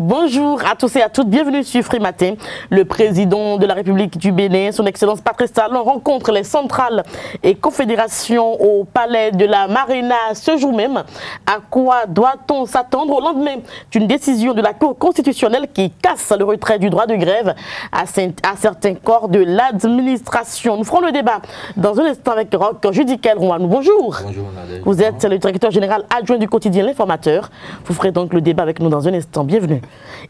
Bonjour à tous et à toutes, bienvenue sur Free Matin. Le président de la République du Bénin, son Excellence Patrice Talon, rencontre les centrales et confédérations au palais de la Marina ce jour même. À quoi doit-on s'attendre au lendemain d'une décision de la Cour constitutionnelle qui casse le retrait du droit de grève à certains corps de l'administration? Nous ferons le débat dans un instant avec Roch Judikel Rouanou. Bonjour. Bonjour Nadège. Vous êtes le directeur général adjoint du quotidien L'Informateur. Vous ferez donc le débat avec nous dans un instant. Bienvenue.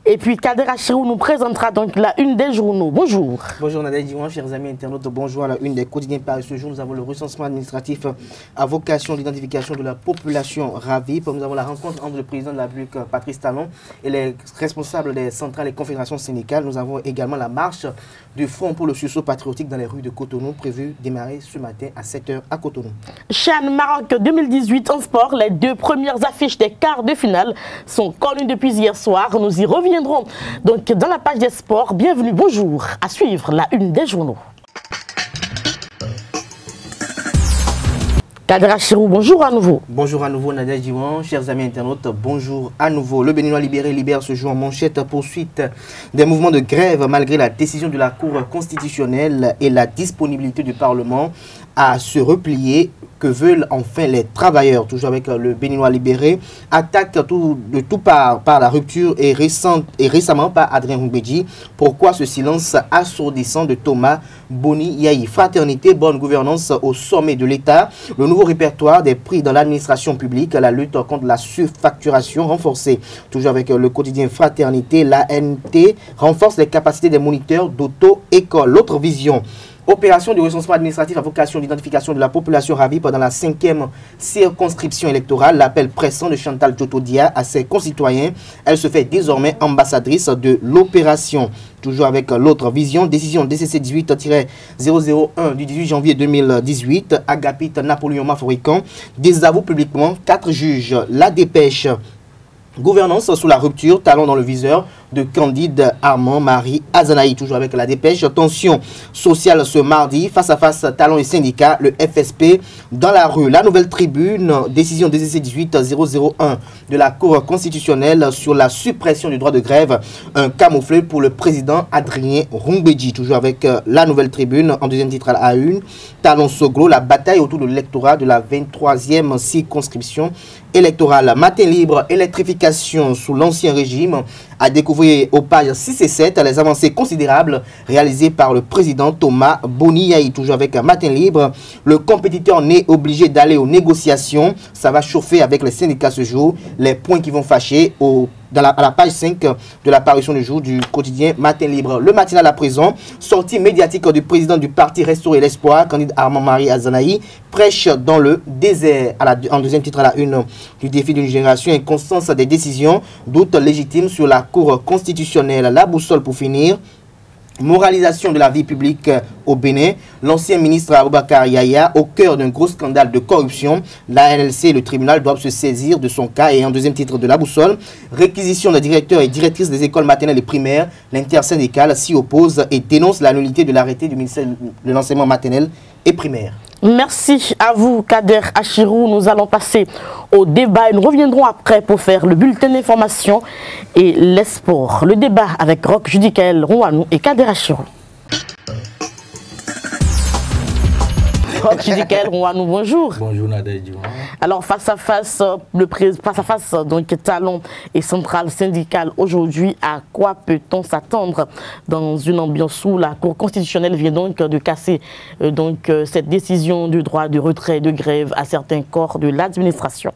Et puis Kader Achirou nous présentera donc la une des journaux. Bonjour. Bonjour Nadège Diwan, chers amis internautes. Bonjour à la une des quotidiens paru ce jour. Nous avons le recensement administratif à vocation d'identification de la population ravie. Nous avons la rencontre entre le président de la République Patrice Talon et les responsables des centrales et confédérations syndicales. Nous avons également la marche du Front pour le sursaut patriotique dans les rues de Cotonou, prévue démarrer ce matin à 7 h à Cotonou. CHAN Maroc 2018 en sport, les deux premières affiches des quarts de finale sont connues depuis hier soir. Nous y reviendrons donc dans la page des sports. Bienvenue, bonjour. À suivre la une des journaux. Kader Achirou, bonjour à nouveau. Bonjour à nouveau Nadège Diwan, chers amis internautes, bonjour à nouveau. Le Béninois libéré libère ce jour en manchette poursuite des mouvements de grève malgré la décision de la Cour constitutionnelle et la disponibilité du Parlement à se replier. Que veulent enfin les travailleurs? Toujours avec le Béninois libéré, attaque de tout part par la rupture et récemment par Adrien Rumbedji. Pourquoi ce silence assourdissant de Thomas Boni Yahi? Fraternité, bonne gouvernance au sommet de l'État, le nouveau répertoire des prix dans l'administration publique, la lutte contre la surfacturation renforcée. Toujours avec le quotidien Fraternité, l'ANT renforce les capacités des moniteurs d'auto-école. L'autre vision. Opération de recensement administratif à vocation d'identification de la population ravie pendant la 5e circonscription électorale. L'appel pressant de Chantal Djotodia à ses concitoyens. Elle se fait désormais ambassadrice de l'opération. Toujours avec l'autre vision, décision DCC 18-001 du 18 janvier 2018. Agapit Napoléon Maforican désavoue publiquement 4 juges. La dépêche. Gouvernance sous la rupture, talon dans le viseur de Candide Armand Marie Azanaï. Toujours avec la dépêche. Tension sociale ce mardi, face à face talon et syndicats, le FSP dans la rue. La nouvelle tribune, décision DCC 18-001 de la Cour constitutionnelle sur la suppression du droit de grève. Un camouflet pour le président Adrien Rumbedji. Toujours avec la nouvelle tribune, en deuxième titre à la une. Talon Soglo, la bataille autour de l'électorat de la 23e circonscription électorale. Matin libre, électrification sous l'ancien régime. À découvrir aux pages 6 et 7 les avancées considérables réalisées par le président Thomas Boni Yahi. Toujours avec un Matin libre, le compétiteur n'est obligé d'aller aux négociations. Ça va chauffer avec les syndicats ce jour. Les points qui vont fâcher à la page 5 de la parution du jour du quotidien Matin libre. Le matinal à présent, sortie médiatique du président du parti Restaurer l'Espoir, Candide Armand Marie Azanaï, prêche dans le désert. En deuxième titre à la une du défi d'une génération, inconstance des décisions, doute légitime sur la Cour constitutionnelle. La boussole pour finir. Moralisation de la vie publique au Bénin. L'ancien ministre Aboubakar Yaya au cœur d'un gros scandale de corruption. La NLC et le tribunal doivent se saisir de son cas. Et en deuxième titre de la boussole, réquisition des directeurs et directrices des écoles maternelles et primaires. L'intersyndicale s'y oppose et dénonce la nullité de l'arrêté du ministère de l'enseignement maternel et primaire. Merci à vous, Kader Achirou. Nous allons passer au débat et nous reviendrons après pour faire le bulletin d'information et les sports. Le débat avec Roch Judikel Rouanou et Kader Achirou. Roch Judikel Rouanou, bonjour. Bonjour Nadège Diwan. Alors face à face, donc talon et centrale syndicale aujourd'hui, à quoi peut-on s'attendre dans une ambiance où la Cour constitutionnelle vient donc de casser cette décision du droit de retrait de grève à certains corps de l'administration?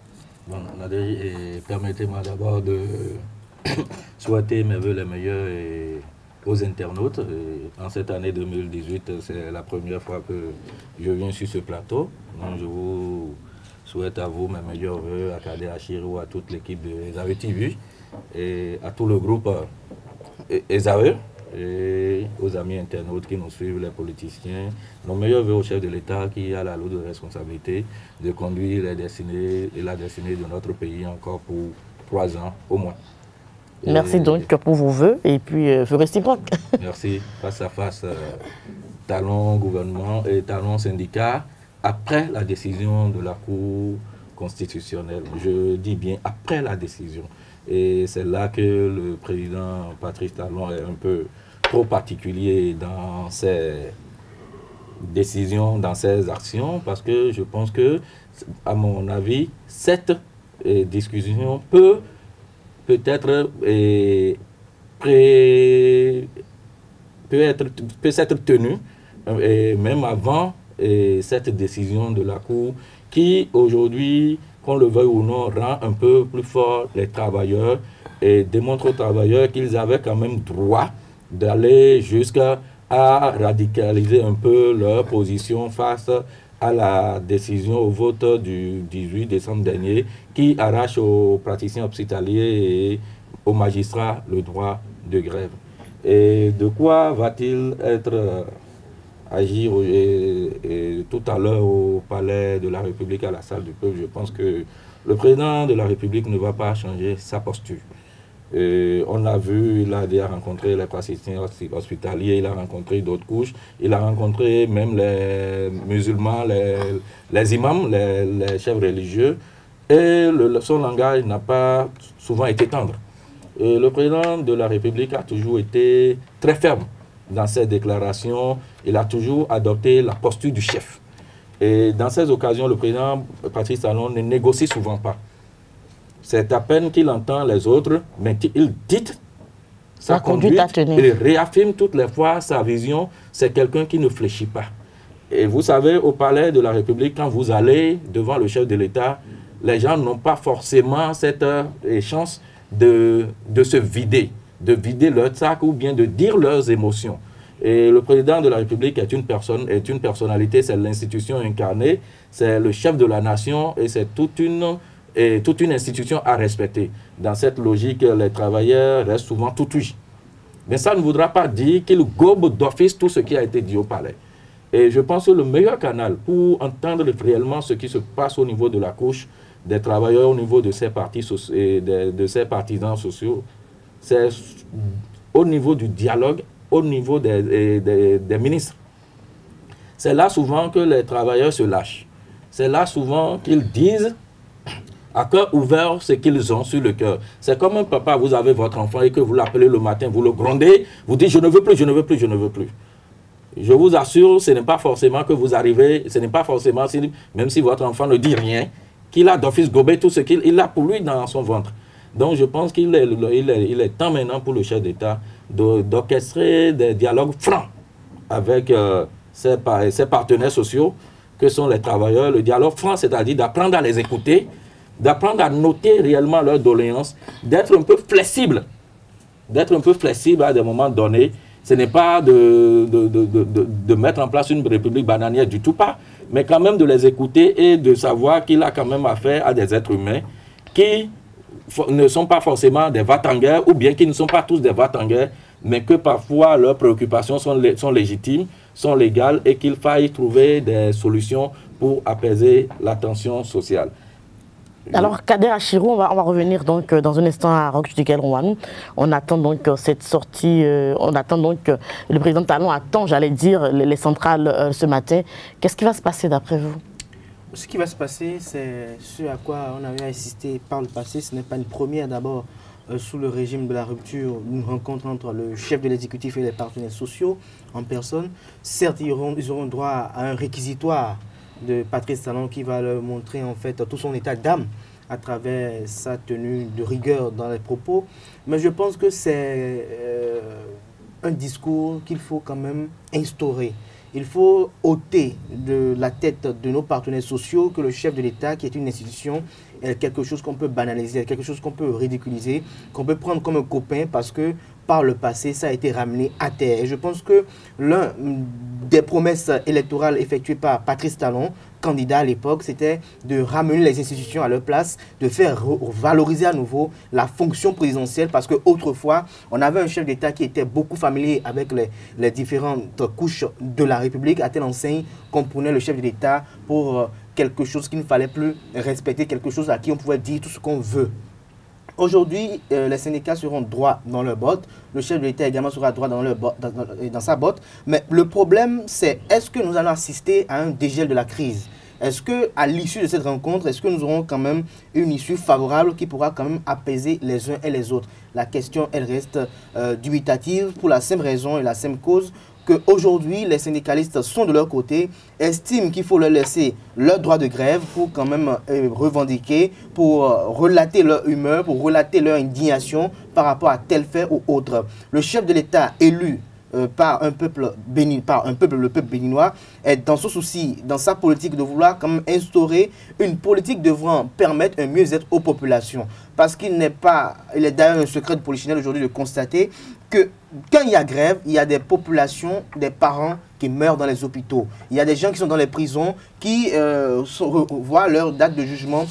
Bon, Nadège, permettez-moi d'abord de souhaiter mes voeux les meilleurs aux internautes. En cette année 2018, c'est la première fois que je viens sur ce plateau. Donc je vous souhaite à vous mes meilleurs voeux, à Kader Achirou, à toute l'équipe de Esawe TV et à tout le groupe Esawe et aux amis internautes qui nous suivent, les politiciens. Nos meilleurs voeux au chef de l'État qui a la lourde responsabilité de conduire la destinée de notre pays encore pour 3 ans au moins. Merci donc pour vos voeux et puis vos réciproques. Merci. Face à face, talon gouvernement et talon syndicat, après la décision de la Cour constitutionnel. Je dis bien après la décision. Et c'est là que le président Patrice Talon est un peu trop particulier dans ses décisions, dans ses actions, parce que je pense que, à mon avis, cette discussion peut s'être tenue, et même avant cette décision de la Cour, qui aujourd'hui, qu'on le veuille ou non, rend un peu plus fort les travailleurs et démontre aux travailleurs qu'ils avaient quand même droit d'aller jusqu'à radicaliser un peu leur position face à la décision au vote du 18 décembre dernier qui arrache aux praticiens hospitaliers et aux magistrats le droit de grève. Et de quoi va-t-il être agir et tout à l'heure au palais de la République, à la salle du peuple? Je pense que le président de la République ne va pas changer sa posture. On l'a vu, il a déjà rencontré les praticiens hospitaliers, il a rencontré d'autres couches, il a rencontré même les musulmans, les imams, les chefs religieux, et son langage n'a pas souvent été tendre. Et le président de la République a toujours été très ferme dans ses déclarations, il a toujours adopté la posture du chef. Et dans ces occasions, le président Patrice Talon ne négocie souvent pas. C'est à peine qu'il entend les autres, mais il dit sa conduite, il réaffirme toutes les fois sa vision. C'est quelqu'un qui ne fléchit pas. Et vous savez, au palais de la République, quand vous allez devant le chef de l'État, les gens n'ont pas forcément cette chance de se vider, de vider leur sac ou bien de dire leurs émotions. Et le président de la République est une personnalité, c'est l'institution incarnée, c'est le chef de la nation et c'est toute une institution à respecter. Dans cette logique, les travailleurs restent souvent tout touchés. Mais ça ne voudra pas dire qu'il gobe d'office tout ce qui a été dit au palais. Et je pense que le meilleur canal pour entendre réellement ce qui se passe au niveau de la couche des travailleurs, au niveau de ces partis et de ces partisans sociaux, c'est au niveau du dialogue, au niveau des ministres. C'est là souvent que les travailleurs se lâchent. C'est là souvent qu'ils disent à cœur ouvert ce qu'ils ont sur le cœur. C'est comme un papa, vous avez votre enfant et que vous l'appelez le matin, vous le grondez, vous dites je ne veux plus, je ne veux plus, je ne veux plus. Je vous assure, ce n'est pas forcément que vous arrivez, ce n'est pas forcément, même si votre enfant ne dit rien, qu'il a d'office gobé tout ce qu'il a pour lui dans son ventre. Donc je pense qu'il est temps maintenant pour le chef d'État d'orchestrer des dialogues francs avec ses partenaires sociaux, que sont les travailleurs. Le dialogue franc, c'est-à-dire d'apprendre à les écouter, d'apprendre à noter réellement leurs doléances, d'être un peu flexible à des moments donnés. Ce n'est pas de mettre en place une république bananière, du tout pas, mais quand même de les écouter et de savoir qu'il a quand même affaire à des êtres humains qui ne sont pas forcément des va-t-en-guerre ou bien qui ne sont pas tous des va-t-en-guerre, mais que parfois leurs préoccupations sont légitimes, sont légales et qu'il faille trouver des solutions pour apaiser la tension sociale. Alors, Kader Achirou, on va revenir donc dans un instant à Roch du Kelrouane. On attend donc cette sortie, on attend donc, le président Talon attend, j'allais dire, les centrales ce matin. Qu'est-ce qui va se passer d'après vous? Ce qui va se passer, c'est ce à quoi on avait assisté par le passé. Ce n'est pas une première d'abord sous le régime de la rupture, une rencontre entre le chef de l'exécutif et les partenaires sociaux en personne. Certes, ils auront droit à un réquisitoire de Patrice Talon qui va leur montrer en fait tout son état d'âme à travers sa tenue de rigueur dans les propos. Mais je pense que c'est un discours qu'il faut quand même instaurer. Il faut ôter de la tête de nos partenaires sociaux que le chef de l'État, qui est une institution, est quelque chose qu'on peut banaliser, quelque chose qu'on peut ridiculiser, qu'on peut prendre comme un copain parce que par le passé, ça a été ramené à terre. Et je pense que l'un des promesses électorales effectuées par Patrice Talon, candidat à l'époque, c'était de ramener les institutions à leur place, de faire valoriser à nouveau la fonction présidentielle, parce qu'autrefois, on avait un chef d'État qui était beaucoup familier avec les différentes couches de la République, à telle enseigne qu'on prenait le chef de l'État pour quelque chose qu'il ne fallait plus respecter, quelque chose à qui on pouvait dire tout ce qu'on veut. Aujourd'hui, les syndicats seront droits dans leur botte. Le chef de l'État également sera droit dans sa botte. Mais le problème, c'est est-ce que nous allons assister à un dégel de la crise? est-ce qu'à l'issue de cette rencontre, est-ce que nous aurons quand même une issue favorable qui pourra quand même apaiser les uns et les autres? La question, elle reste dubitative pour la simple raison et la simple cause qu'aujourd'hui, les syndicalistes sont de leur côté, estiment qu'il faut leur laisser leur droit de grève pour quand même revendiquer, pour relater leur humeur, pour relater leur indignation par rapport à tel fait ou autre. Le chef de l'État élu par un peuple le peuple béninois, est dans son souci, dans sa politique de vouloir quand même instaurer une politique devant permettre un mieux-être aux populations. Parce qu'il n'est pas, il est d'ailleurs un secret de polichinelle aujourd'hui de constater que quand il y a grève, il y a des populations, des parents qui meurent dans les hôpitaux. Il y a des gens qui sont dans les prisons qui voient leur date de jugement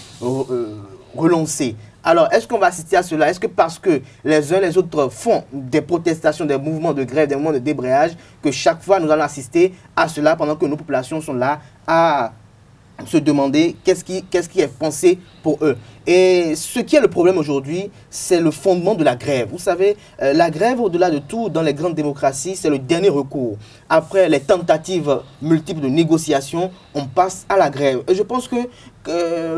relancée. Alors, est-ce qu'on va assister à cela? Est-ce que parce que les uns et les autres font des protestations, des mouvements de grève, des mouvements de débrayage, que chaque fois nous allons assister à cela pendant que nos populations sont là à se demander qu'est-ce qui est pensé pour eux? Et ce qui est le problème aujourd'hui, c'est le fondement de la grève. Vous savez, la grève, au-delà de tout, dans les grandes démocraties, c'est le dernier recours. Après les tentatives multiples de négociation, on passe à la grève. Et je pense que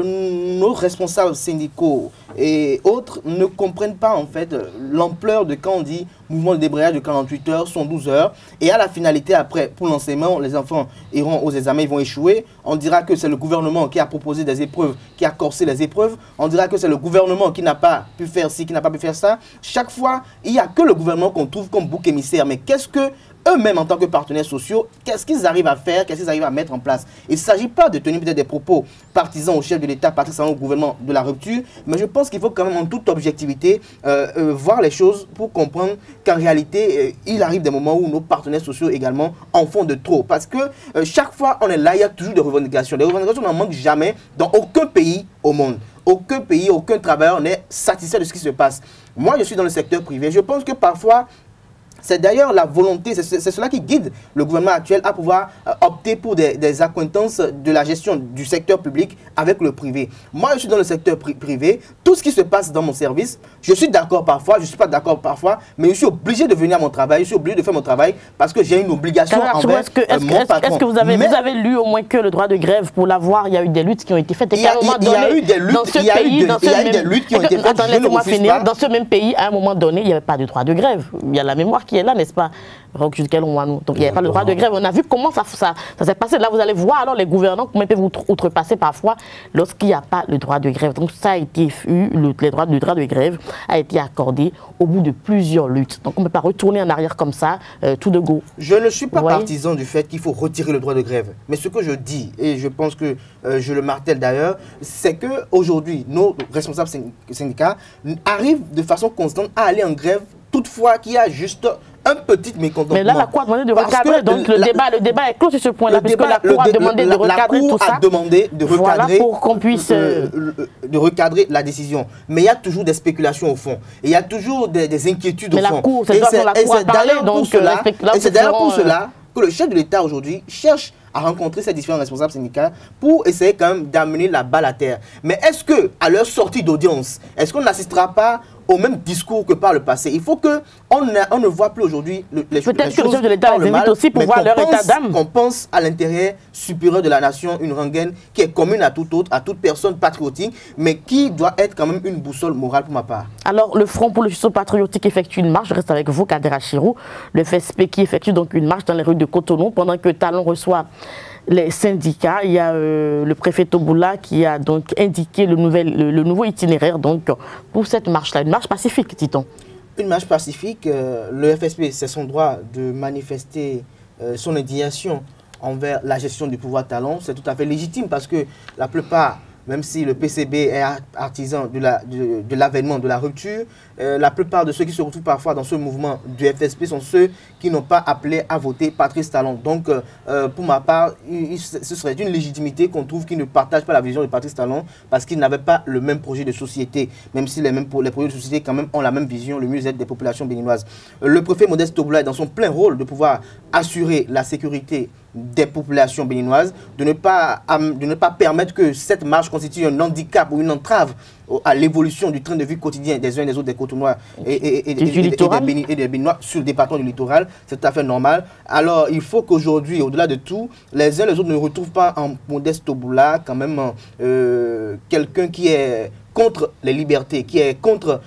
nos responsables syndicaux et autres ne comprennent pas en fait l'ampleur de quand on dit mouvement de débrayage de 48 heures, sont 12 heures. Et à la finalité, après, pour l'enseignement, les enfants iront aux examens, ils vont échouer. On dira que c'est le gouvernement qui a proposé des épreuves, qui a corsé les épreuves. On dira que c'est le gouvernement qui n'a pas pu faire ci, qui n'a pas pu faire ça. Chaque fois, il n'y a que le gouvernement qu'on trouve comme bouc émissaire. Mais qu'est-ce que eux-mêmes, en tant que partenaires sociaux, qu'est-ce qu'ils arrivent à faire, qu'est-ce qu'ils arrivent à mettre en place? Il ne s'agit pas de tenir peut-être des propos partisans au chef de l'État, partisans au gouvernement de la rupture, mais je pense qu'il faut quand même en toute objectivité voir les choses pour comprendre qu'en réalité, il arrive des moments où nos partenaires sociaux également en font de trop. Parce que chaque fois on est là, il y a toujours des revendications. Les revendications n'en manquent jamais dans aucun pays au monde. Aucun pays, aucun travailleur n'est satisfait de ce qui se passe. Moi, je suis dans le secteur privé. Je pense que parfois, c'est d'ailleurs la volonté, c'est cela qui guide le gouvernement actuel à pouvoir opter pour des accointances de la gestion du secteur public avec le privé. Moi, je suis dans le secteur privé. Tout ce qui se passe dans mon service, je suis d'accord parfois, je ne suis pas d'accord parfois, mais je suis obligé de venir à mon travail, je suis obligé de faire mon travail parce que j'ai une obligation envers mon patron. Est-ce que vous avez lu au moins que le droit de grève, pour l'avoir, il y a eu des luttes qui ont été faites? Il y a eu des luttes, dans ce luttes qui ont été faites. Laissez-moi finir. Dans ce même pays, à un moment donné, il n'y avait pas de droit de grève. Il y a la mémoire qui est là, n'est-ce pas? Donc il n'y avait pas le droit de grève. On a vu comment ça s'est passé. Là, vous allez voir alors les gouvernants comment ils peuvent outrepasser parfois lorsqu'il n'y a pas le droit de grève. Donc ça a été le droit de grève a été accordé au bout de plusieurs luttes. Donc on ne peut pas retourner en arrière comme ça, tout de go. Je ne suis pas partisan du fait qu'il faut retirer le droit de grève. Mais ce que je dis, et je pense que je le martèle d'ailleurs, c'est qu'aujourd'hui, nos responsables syndicats arrivent de façon constante à aller en grève toutefois qu'il y a juste un petit mécontentement. Mais là, la Cour a demandé de recadrer, donc le débat est clos sur ce point-là, puisque la Cour a demandé de recadrer tout ça. La Cour a demandé de recadrer, voilà, pour qu'on puisse de recadrer la décision. Mais il y a toujours des spéculations au fond. Et il y a toujours des inquiétudes au fond. Mais la Cour, c'est d'ailleurs pour cela que le chef de l'État aujourd'hui cherche à rencontrer ces différents responsables syndicaux pour essayer quand même d'amener la balle à terre. Mais est-ce que à leur sortie d'audience, est-ce qu'on n'assistera pas au même discours que par le passé? Il faut qu'on ne voit plus aujourd'hui les choses. Peut-être que le chef de l'État les invite aussi pour voir leur état d'âme. On pense à l'intérêt supérieur de la nation, une rengaine qui est commune à tout autre, à toute personne patriotique, mais qui doit être quand même une boussole morale pour ma part. Alors, le Front pour le sursaut patriotique effectue une marche. Je reste avec vous, Kader Achirou. Le FSP qui effectue donc une marche dans les rues de Cotonou pendant que Talon reçoit les syndicats. Il y a le préfet Toboula qui a donc indiqué le nouveau itinéraire donc, pour cette marche-là. Une marche pacifique, dit-on. Une marche pacifique. Le FSP, c'est son droit de manifester son indignation envers la gestion du pouvoir Talon. C'est tout à fait légitime parce que la plupart, même si le PCB est artisan de l'avènement, de la rupture, la plupart de ceux qui se retrouvent parfois dans ce mouvement du FSP sont ceux qui n'ont pas appelé à voter Patrice Talon. Donc, pour ma part, ce serait une légitimité qu'on trouve qu'ils ne partagent pas la vision de Patrice Talon parce qu'ils n'avaient pas le même projet de société, même si les projets de société quand même ont la même vision, le mieux-être des populations béninoises. Le préfet Modeste Toboula est dans son plein rôle de pouvoir assurer la sécurité des populations béninoises, de ne pas permettre que cette marche constitue un handicap ou une entrave à l'évolution du train de vie quotidien des uns et des autres des Cotonois et des Béninois sur le département du littoral. C'est tout à fait normal. Alors, il faut qu'aujourd'hui, au-delà de tout, les uns et les autres ne retrouvent pas en Modeste Toboula quand même quelqu'un qui est contre les libertés, qui est contre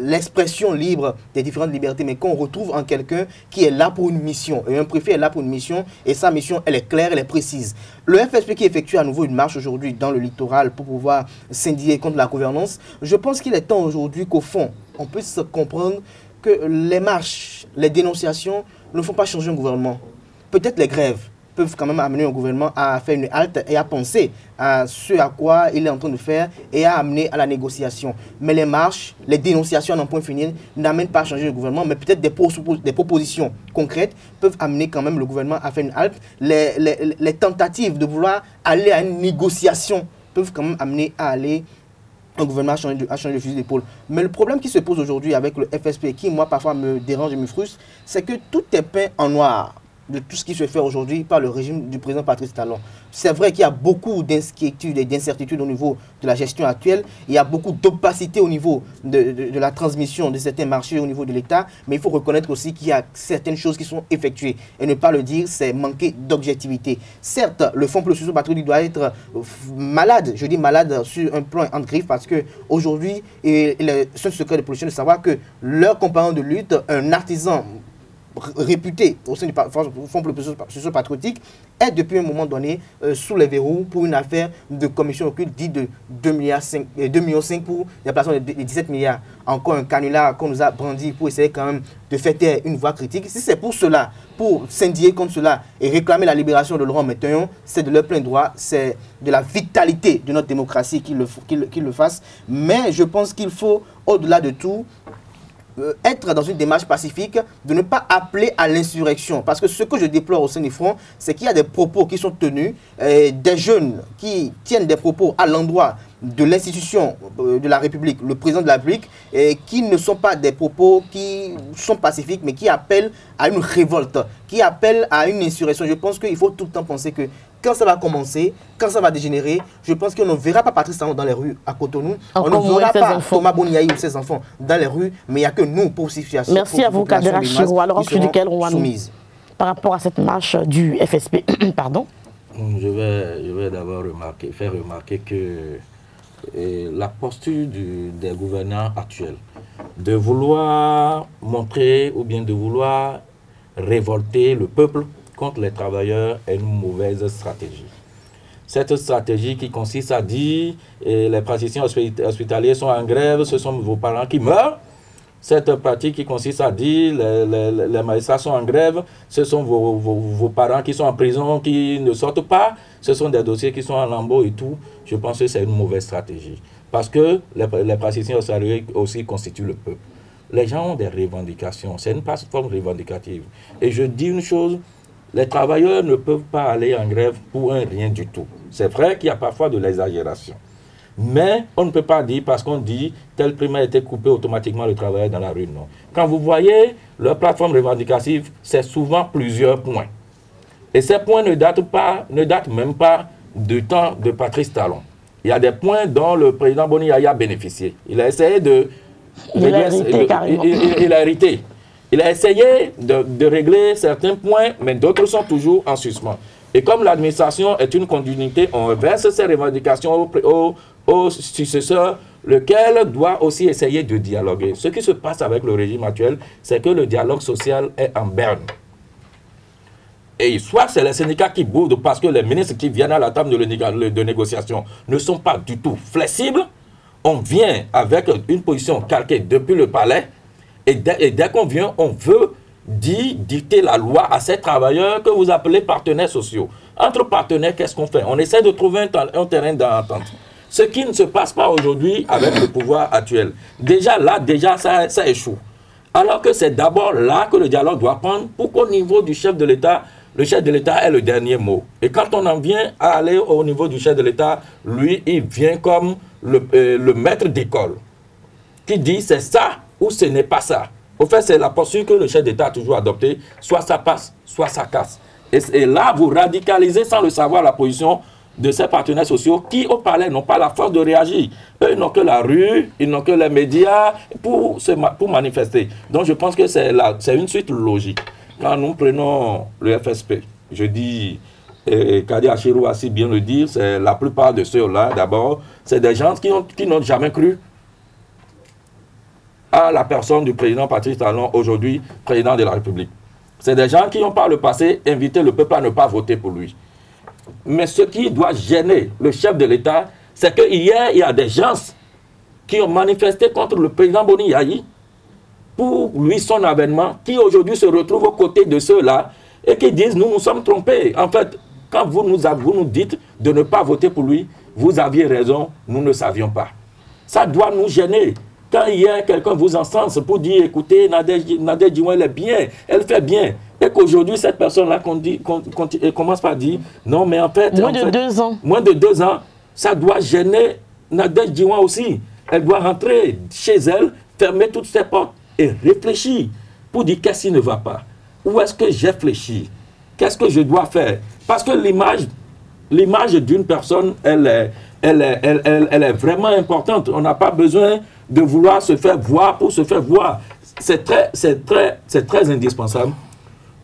l'expression libre des différentes libertés, mais qu'on retrouve en quelqu'un qui est là pour une mission. Et un préfet est là pour une mission, et sa mission, elle est claire, elle est précise. Le FSP qui effectue à nouveau une marche aujourd'hui dans le littoral pour pouvoir s'indigner contre la gouvernance, je pense qu'il est temps aujourd'hui qu'au fond, on puisse comprendre que les marches, les dénonciations ne font pas changer un gouvernement. Peut-être les grèves peuvent quand même amener un gouvernement à faire une halte et à penser à ce à quoi il est en train de faire et à amener à la négociation. Mais les marches, les dénonciations à un point fini n'amènent pas à changer le gouvernement, mais peut-être des propositions concrètes peuvent amener quand même le gouvernement à faire une halte. Les tentatives de vouloir aller à une négociation peuvent quand même amener à aller un gouvernement à changer de fusil d'épaule. Mais le problème qui se pose aujourd'hui avec le FSP, qui moi parfois me dérange et me frustre, c'est que tout est peint en noir de tout ce qui se fait aujourd'hui par le régime du président Patrice Talon. C'est vrai qu'il y a beaucoup d'inquiétudes et d'incertitudes au niveau de la gestion actuelle. Il y a beaucoup d'opacité au niveau de la transmission de certains marchés au niveau de l'État. Mais il faut reconnaître aussi qu'il y a certaines choses qui sont effectuées. Et ne pas le dire, c'est manquer d'objectivité. Certes, le Fonds pour le soutien patriotique doit être malade. Je dis malade sur un plan en griffe parce qu'aujourd'hui, il est un secret de politique de savoir que leur compagnon de lutte, un artisan réputé au sein du Fonds pour le soutien patriotique, est depuis un moment donné sous les verrous pour une affaire de commission occulte dite de 2,5 millions pour la placement de 17 milliards. Encore un canular qu'on nous a brandi pour essayer quand même de faire taire une voix critique. Si c'est pour cela, pour s'indigner contre cela et réclamer la libération de Laurent Métaillon, c'est de leur plein droit, c'est de la vitalité de notre démocratie qu'ils le fassent. Mais je pense qu'il faut, au-delà de tout, être dans une démarche pacifique, de ne pas appeler à l'insurrection. Parce que ce que je déplore au sein du front, c'est qu'il y a des propos qui sont tenus, des jeunes qui tiennent des propos à l'endroit de l'institution de la République, le président de la République, qui ne sont pas des propos qui sont pacifiques, mais qui appellent à une révolte, qui appellent à une insurrection. Je pense qu'il faut tout le temps penser que quand ça va commencer, quand ça va dégénérer, je pense qu'on ne verra pas Patrice Talon dans les rues à Cotonou. On ne verra pas Thomas Boniaï ou ses enfants dans les rues, mais il n'y a que nous pour situation. Merci à vous, Kadera Chiro. Alors, ensuite duquel on va par rapport à cette marche du FSP. Pardon. Je vais d'abord faire remarquer que la posture des gouvernants actuels, de vouloir montrer ou bien de vouloir révolter le peuple contre les travailleurs est une mauvaise stratégie. Cette stratégie qui consiste à dire les praticiens hospitaliers sont en grève, ce sont vos parents qui meurent. Cette pratique qui consiste à dire les magistrats sont en grève, ce sont vos parents qui sont en prison, qui ne sortent pas, ce sont des dossiers qui sont en lambeaux et tout. Je pense que c'est une mauvaise stratégie. Parce que les praticiens hospitaliers aussi constituent le peuple. Les gens ont des revendications, c'est une plateforme revendicative. Et je dis une chose, les travailleurs ne peuvent pas aller en grève pour un rien du tout. C'est vrai qu'il y a parfois de l'exagération. Mais on ne peut pas dire parce qu'on dit tel prime a été coupé automatiquement le travailleur dans la rue, non. Quand vous voyez leur plateforme revendicative, c'est souvent plusieurs points. Et ces points ne datent même pas du temps de Patrice Talon. Il y a des points dont le président Boniaï a bénéficié. Il a essayé de... Il a hérité. Il a essayé de régler certains points, mais d'autres sont toujours en suspens. Et comme l'administration est une continuité, on verse ces revendications au successeur, lequel doit aussi essayer de dialoguer. Ce qui se passe avec le régime actuel, c'est que le dialogue social est en berne. Et soit c'est les syndicats qui boudent parce que les ministres qui viennent à la table de négociation ne sont pas du tout flexibles. On vient avec une position calquée depuis le palais. Et dès qu'on vient, on veut dicter la loi à ces travailleurs que vous appelez partenaires sociaux. Entre partenaires, qu'est-ce qu'on fait? On essaie de trouver un terrain d'entente. Ce qui ne se passe pas aujourd'hui avec le pouvoir actuel. Déjà là, ça échoue. Alors que c'est d'abord là que le dialogue doit prendre pour qu'au niveau du chef de l'État, le chef de l'État ait le dernier mot. Et quand on en vient à aller au niveau du chef de l'État, lui, il vient comme le maître d'école qui dit c'est ça ou ce n'est pas ça. Au fait, c'est la posture que le chef d'État a toujours adoptée. Soit ça passe, soit ça casse. Et là, vous radicalisez sans le savoir la position de ces partenaires sociaux qui, au palais, n'ont pas la force de réagir. Eux, ils n'ont que la rue, ils n'ont que les médias pour manifester. Donc, je pense que c'est une suite logique. Quand nous prenons le FSP, je dis, et Kadi Achirou a si bien le dire, c'est la plupart de ceux-là, d'abord, c'est des gens qui n'ont jamais cru à la personne du président Patrice Talon, aujourd'hui président de la République. C'est des gens qui ont par le passé invité le peuple à ne pas voter pour lui. Mais ce qui doit gêner le chef de l'État, c'est qu'hier, il y a des gens qui ont manifesté contre le président Boni Yayi pour lui, son avènement, qui aujourd'hui se retrouvent aux côtés de ceux-là et qui disent, nous sommes trompés. En fait, quand vous nous dites de ne pas voter pour lui, vous aviez raison, nous ne savions pas. Ça doit nous gêner. Quand hier, quelqu'un vous encense pour dire, écoutez, Nadège Diwan, elle est bien, elle fait bien. Et qu'aujourd'hui, cette personne-là commence par dire, non, mais en fait... Moins de 2 ans. Moins de 2 ans, ça doit gêner Nadège Diwan aussi. Elle doit rentrer chez elle, fermer toutes ses portes et réfléchir pour dire qu'est-ce qui ne va pas. Où est-ce que j'ai fléchi? Qu'est-ce que je dois faire? Parce que l'image d'une personne, elle est vraiment importante. On n'a pas besoin de vouloir se faire voir pour se faire voir. C'est très indispensable.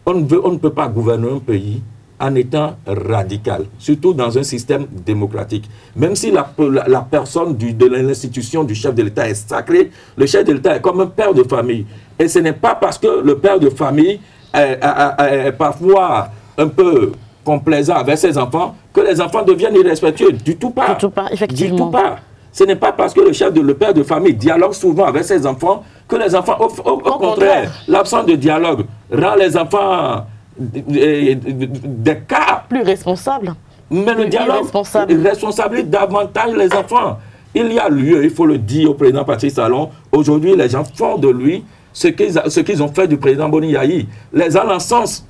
On ne peut pas gouverner un pays en étant radical, surtout dans un système démocratique. Même si la personne de l'institution du chef de l'État est sacrée, le chef de l'État est comme un père de famille. Et ce n'est pas parce que le père de famille est parfois un peu complaisant avec ses enfants que les enfants deviennent irrespectueux. Du tout pas. Du tout pas, effectivement. Du tout pas. Ce n'est pas parce que le père de famille dialogue souvent avec ses enfants que les enfants, au contraire, l'absence de dialogue rend les enfants des cas plus responsables. Mais le dialogue responsabilise davantage les enfants. Il y a lieu, il faut le dire au président Patrice Talon, aujourd'hui les gens font de lui ce qu'ils ont fait du président Boni Yayi. Les gens l'encensent,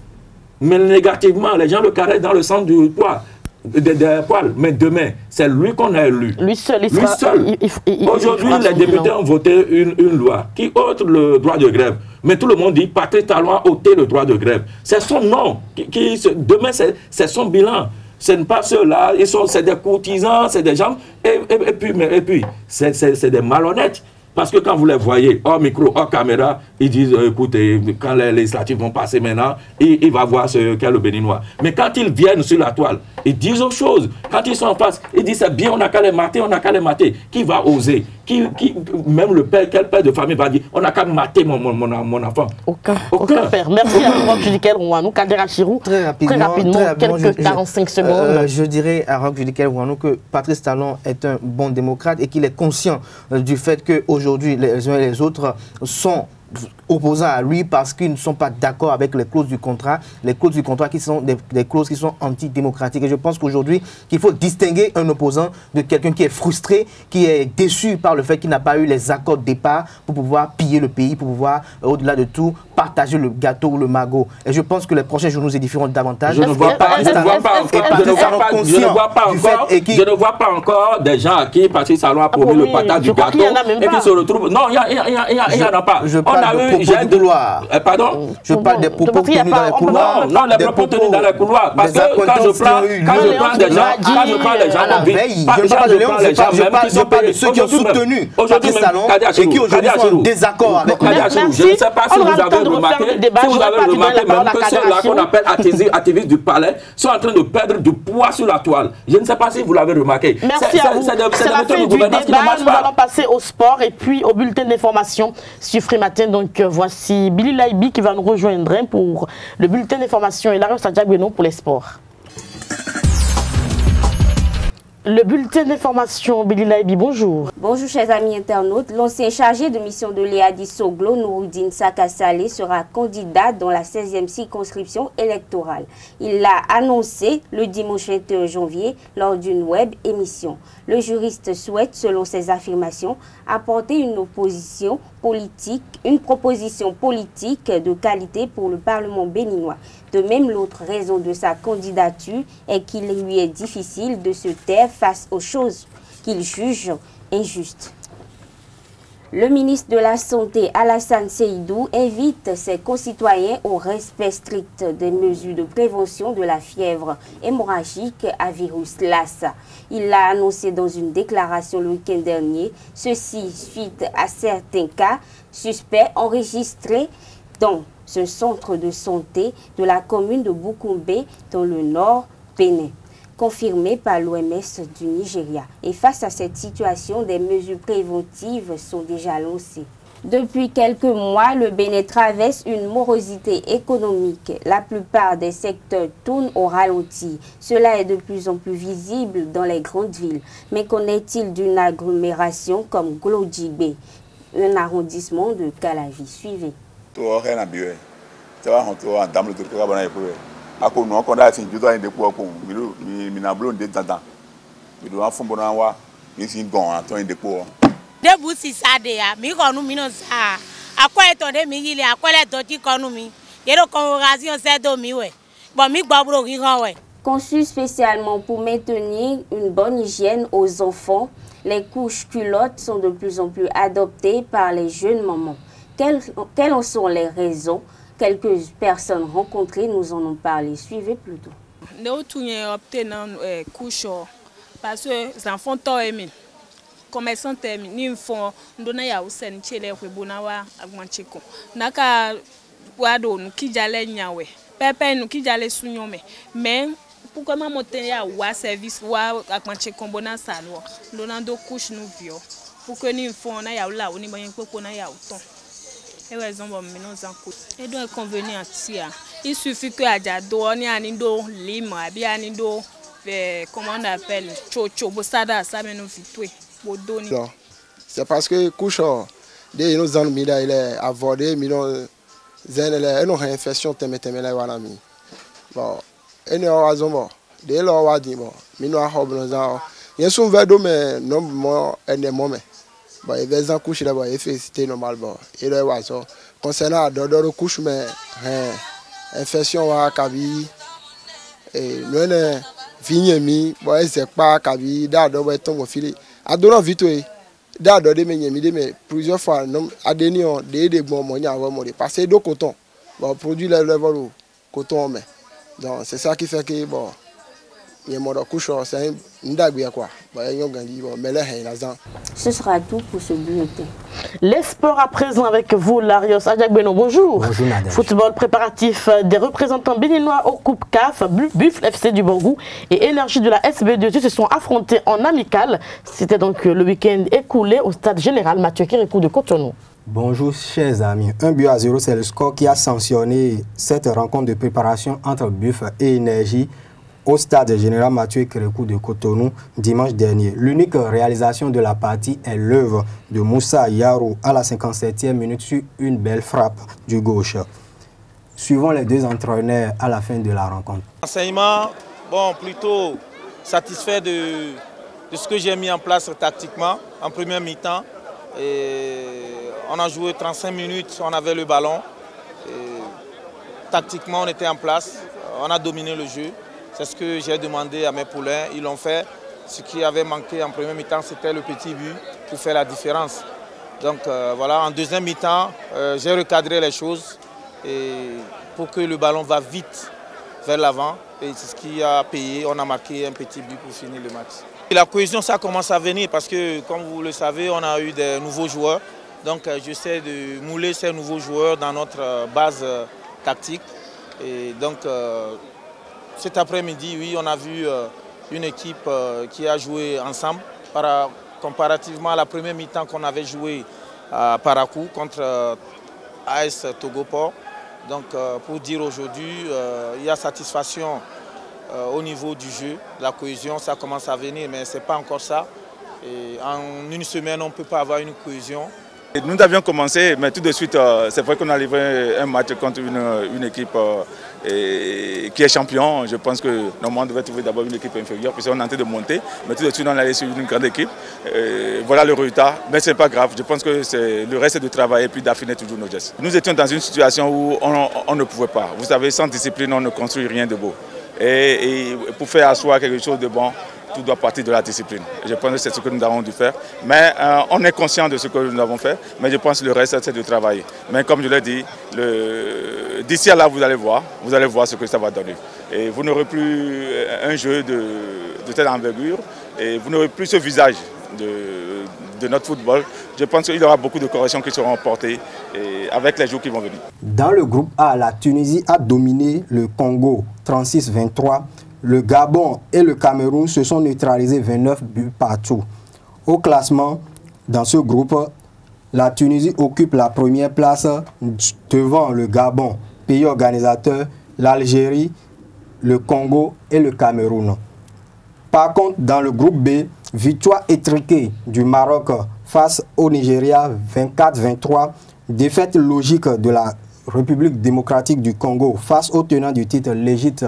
mais négativement, les gens le caressent dans le sens du poids. Des poils, mais demain, c'est lui qu'on a élu. Lui seul. Aujourd'hui, les députés ont voté une loi qui ôte le droit de grève. Mais tout le monde dit Patrice Talon a ôté le droit de grève. C'est son nom. Demain, c'est son bilan. Ce n'est pas ceux-là. C'est des courtisans, c'est des gens. Et puis c'est des malhonnêtes. Parce que quand vous les voyez, hors micro, hors caméra, ils disent, écoutez, quand les législatives vont passer maintenant, il va voir ce qu'est le Béninois. Mais quand ils viennent sur la toile, ils disent autre chose. Quand ils sont en face, ils disent, c'est bien, on n'a qu'à les mater, on n'a qu'à les mater. Qui va oser? Même le père, quel père de famille va dire, on n'a qu'à mater mon enfant? Aucun père. Merci à Roch Judikel Rouanou, Kader Achirou. Très rapidement, quelques 45 secondes. Je dirais à Roch Judikel Rouanou que Patrice Talon est un bon démocrate et qu'il est conscient du fait qu'aujourd'hui, les uns et les autres sont opposants à lui parce qu'ils ne sont pas d'accord avec les clauses du contrat qui sont des clauses qui sont antidémocratiques. Et je pense qu'aujourd'hui, qu'il faut distinguer un opposant de quelqu'un qui est frustré, qui est déçu par le fait qu'il n'a pas eu les accords de départ pour pouvoir piller le pays, pour pouvoir, au-delà de tout, partager le gâteau ou le magot. Et je pense que les prochains jours nous édifieront davantage. Je ne vois pas encore des gens à qui Patrice Talon a promis le partage du gâteau et qui se retrouvent... Non, il n'y en a pas. Pardon? Je parle des propos tenus dans les couloirs. Non, les propos tenus dans les couloirs. Parce que quand je prends des gens, je parle de ceux qui ont soutenu Patrice Talon et qui aujourd'hui sont en désaccord avec lui. Je ne sais pas si vous avez remarqué, même que ceux-là qu'on appelle activistes du palais sont en train de perdre du poids sur la toile. Je ne sais pas si vous l'avez remarqué. Merci à vous. C'est la fin du débat. Nous allons passer au sport et puis au bulletin d'information sur Frimatin. Donc voici Billy Laibi qui va nous rejoindre pour le bulletin d'information et Larry Sadjagweno pour les sports. Le bulletin d'information, Billy Laibi, bonjour. Bonjour chers amis internautes. L'ancien chargé de mission de l'EADI Soglo, Nouroudine Sakasalé, sera candidat dans la 16e circonscription électorale. Il l'a annoncé le dimanche 21 janvier lors d'une web émission. Le juriste souhaite, selon ses affirmations, apporter une proposition politique de qualité pour le Parlement béninois. De même, l'autre raison de sa candidature est qu'il lui est difficile de se taire face aux choses qu'il juge injustes. Le ministre de la Santé, Alassane Seydou, invite ses concitoyens au respect strict des mesures de prévention de la fièvre hémorragique à virus Lassa. Il l'a annoncé dans une déclaration le week-end dernier, ceci suite à certains cas suspects enregistrés dans un centre de santé de la commune de Boukoumbe dans le nord Bénin, confirmé par l'OMS du Nigeria. Et face à cette situation, des mesures préventives sont déjà lancées. Depuis quelques mois, le Bénin traverse une morosité économique. La plupart des secteurs tournent au ralenti. Cela est de plus en plus visible dans les grandes villes. Mais qu'en est-il d'une agglomération comme Glodjibé, un arrondissement de Calavi? Suivez. Ako no ko da sin judo inde ko ko mi na blon de tata mi do afun bona wa mi sin gon aton inde ko de busi sade ya mi ko nu mi no sa akwa eto de mi ile akwa le to ti ko nu mi yero convocation se do mi we bon mi gba bro ki kan we. Conçu spécialement pour maintenir une bonne hygiène aux enfants, les couches culottes sont de plus en plus adoptées par les jeunes mamans. Quelles en sont les raisons? Quelques personnes rencontrées nous en ont parlé. Suivez plutôt. Nous avons opté dans les couches parce que les enfants sont aimés. Comme ils sont aimés, nous font nous avons aussi une chérie qui est bonne à augmenter. Naka wado nous qui j'allais nyawe. Pépé nous qui j'allais sounyome. Mais pour que maman tenir à service ou à augmenter comme bon à salon. Nous avons deux couches nous vieux. Pour que nous font na ya là on y moyen pour qu'on aille autant. Et donc convenir il suffit que Adjado on y a nido lime bien nido comment on appelle chocho bosada ça mais nous vitoué bodoni. C'est parce que couche des nos amis il est avorté mino zen elle une infection temete là wana mi bon ene raison bon de là wadi bon mino a hobno yesu vedo mais non mo ene moment. Bon, il va en coucher d'abord, il fait c'était normal bon. Et là voilà concernant d'autres couches mais infection à kabi et nous ne vignemi bon c'est pas kabi d'ado ouais tombe filé adoro vite d'ado de mais plusieurs fois non adenion des bons moyens avant mourir parce que do coton bon produit le level coton mais donc c'est ça qui fait que bon ce sera tout pour ce bulletin. Les sports à présent avec vous, Larios Adjagbeno. Bonjour. Bonjour, Nadège. Football préparatif des représentants béninois au Coupe CAF, Buffle FC du Borgou et Énergie de la SB2 se sont affrontés en amical. C'était donc le week-end écoulé au stade général Mathieu Kérékou de Cotonou. Bonjour chers amis, 1-0, c'est le score qui a sanctionné cette rencontre de préparation entre Buffle et Énergie au stade général Mathieu Kérékou de Cotonou dimanche dernier. L'unique réalisation de la partie est l'œuvre de Moussa Yarou à la 57e minute sur une belle frappe du gauche. Suivons les deux entraîneurs à la fin de la rencontre. Enseignement, bon, plutôt satisfait de ce que j'ai mis en place tactiquement en première mi-temps. On a joué 35 minutes, on avait le ballon. Tactiquement, on était en place, on a dominé le jeu. C'est ce que j'ai demandé à mes poulains, ils l'ont fait. Ce qui avait manqué en première mi-temps, c'était le petit but pour faire la différence. Donc voilà, en deuxième mi-temps, j'ai recadré les choses pour que le ballon va vite vers l'avant. Et c'est ce qui a payé, on a marqué un petit but pour finir le match. Et la cohésion, ça commence à venir parce que, comme vous le savez, on a eu des nouveaux joueurs. Donc j'essaie de mouler ces nouveaux joueurs dans notre base tactique. Et donc, cet après-midi, oui, on a vu une équipe qui a joué ensemble comparativement à la première mi-temps qu'on avait joué à Parakou contre AS Togoport. Donc pour dire aujourd'hui, il y a satisfaction au niveau du jeu, la cohésion, ça commence à venir, mais ce n'est pas encore ça. Et en une semaine, on ne peut pas avoir une cohésion. Nous avions commencé, mais tout de suite, c'est vrai qu'on a livré un match contre une équipe qui est champion. Je pense que normalement on devait trouver d'abord une équipe inférieure, puis on est en train de monter, mais tout de suite on est allé sur une grande équipe. Voilà le résultat, mais ce n'est pas grave. Je pense que le reste est de travailler et puis d'affiner toujours nos gestes. Nous étions dans une situation où on ne pouvait pas. Vous savez, sans discipline, on ne construit rien de beau. Et pour faire asseoir quelque chose de bon, tout doit partir de la discipline. Je pense que c'est ce que nous avons dû faire. Mais on est conscient de ce que nous avons fait, mais je pense que le reste, c'est de travailler. Mais comme je l'ai dit, d'ici à là, vous allez voir ce que ça va donner. Et vous n'aurez plus un jeu de telle envergure, et vous n'aurez plus ce visage de notre football. Je pense qu'il y aura beaucoup de corrections qui seront apportées avec les jours qui vont venir. Dans le groupe A, la Tunisie a dominé le Congo 36-23. Le Gabon et le Cameroun se sont neutralisés 29 buts partout. Au classement, dans ce groupe, la Tunisie occupe la première place devant le Gabon, pays organisateur, l'Algérie, le Congo et le Cameroun. Par contre, dans le groupe B, victoire étriquée du Maroc face au Nigeria 24-23, défaite logique de la République démocratique du Congo face au tenant du titre, l'Égypte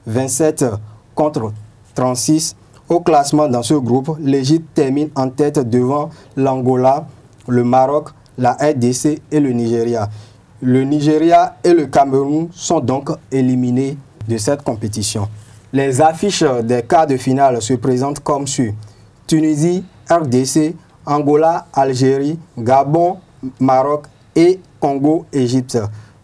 27 contre 36. Au classement dans ce groupe, l'Égypte termine en tête devant l'Angola, le Maroc, la RDC et le Nigeria. Le Nigeria et le Cameroun sont donc éliminés de cette compétition. Les affiches des quarts de finale se présentent comme suit: Tunisie, RDC, Angola, Algérie, Gabon, Maroc et Congo, Égypte.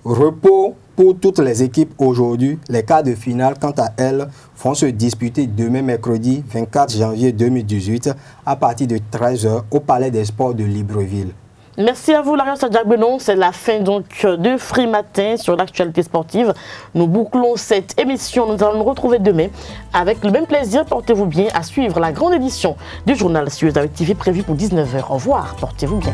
Repos pour toutes les équipes aujourd'hui. Les quarts de finale, quant à elles, vont se disputer demain mercredi 24 janvier 2018 à partir de 13 h au Palais des Sports de Libreville. Merci à vous, Larian Sadjak-Benon. C'est la fin donc de Free Matin sur l'actualité sportive. Nous bouclons cette émission. Nous allons nous retrouver demain avec le même plaisir. Portez-vous bien à suivre la grande édition du journal Suez avec TV prévue pour 19 h. Au revoir. Portez-vous bien.